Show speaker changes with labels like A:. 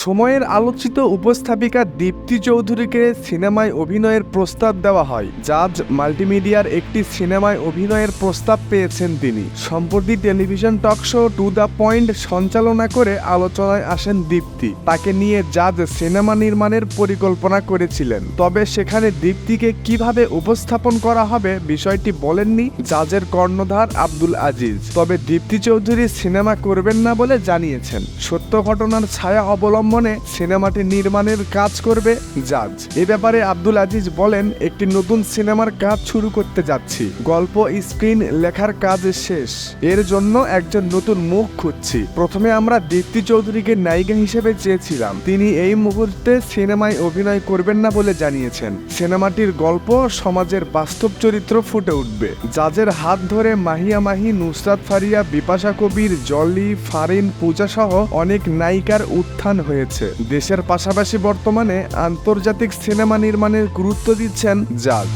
A: সময়ের আলোচিত উপস্থাপিকা দীপ্তি চৌধুরীকে সিনেমায় অভিনয়ের প্রস্তাব দেওয়া হয়। জাজ মাল্টিমিডিয়ার একটি সিনেমায় অভিনয়ের প্রস্তাব পেয়েছেন তিনি। সম্প্রতি television talk show to the point সঞ্চালনা করে আলোচনায় আসেন দীপ্তি। তাকে নিয়ে জাজ সিনেমা নির্মাণের পরিকল্পনা করেছিলেন, তবে সেখানে দীপ্তিকে কিভাবে উপস্থাপন করা হবে বিষয়টি বলেননি জাজের কর্ণধার আব্দুল আজিজ। তবে দীপ্তি চৌধুরী সিনেমা করবেন না বলে জানিয়েছেন। সত্য ঘটনার ছায়া অবলম্বনে সিনেমাটি নির্মাণের কাজ করবে জাজ। এ ব্যাপারে আব্দুল আজিজ বলেন, একটি নতুন সিনেমার কাজ শুরু করতে যাচ্ছি। গল্প স্ক্রিন লেখার কাজ শেষ, এর জন্য একজন নতুন মুখ খুঁজছি। প্রথমে আমরা দীপ্তি চৌধুরীকে নায়িকা হিসেবে চেয়েছিলাম, তিনি এই মুহূর্তে সিনেমায় অভিনয় করবেন না বলে জানিয়েছেন। সিনেমাটির গল্প সমাজের বাস্তব চরিত্র ফুটে উঠবে। জাজের হাত ধরে মাহিয়া মাহি, নুসরাত ফারিয়া, বিপাশা কবির, জলি, ফারিন, পূজা সহ অনেক নায়িকার উত্থান হয়েছে। দেশের পাশাপাশি বর্তমানে আন্তর্জাতিক সিনেমা নির্মাণের গুরুত্ব দিচ্ছেন জাজ।